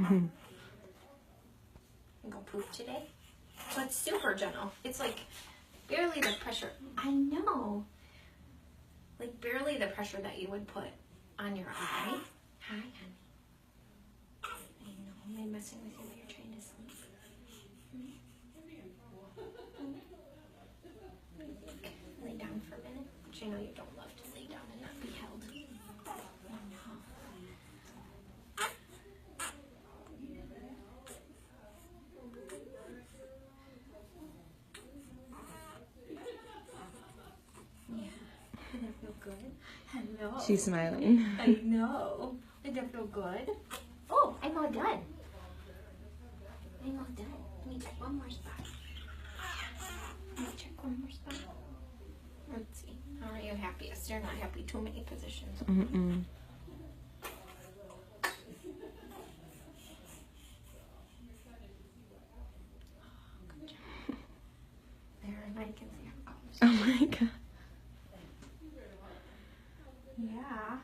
I'm gonna poop today. So it's super gentle. It's like barely the pressure. I know. Like barely the pressure that you would put on your eye. Hi, honey. I know. Am I messing with you while you're trying to sleep? Lay down for a minute. Which I know you don't love to lay down and not be held. I know. Did that feel good? Hello. She's smiling. I know. Did that feel good? Oh, I'm all done. I'm all done. Let me check one more spot. Let me check one more spot. Let's see. How are you happiest? You're not happy too many positions. Mm-mm. Good job. There, and I can see how it goes. Oh my god. Yeah.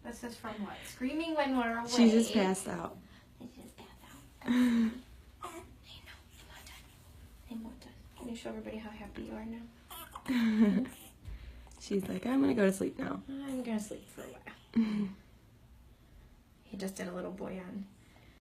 This is from what? Screaming when we're away. She just passed out. I just passed out. I know. I'm all done. I'm all done. Can you show everybody how happy you are now? She's like, I'm gonna go to sleep now. I'm gonna sleep for a while. He just did a little boy on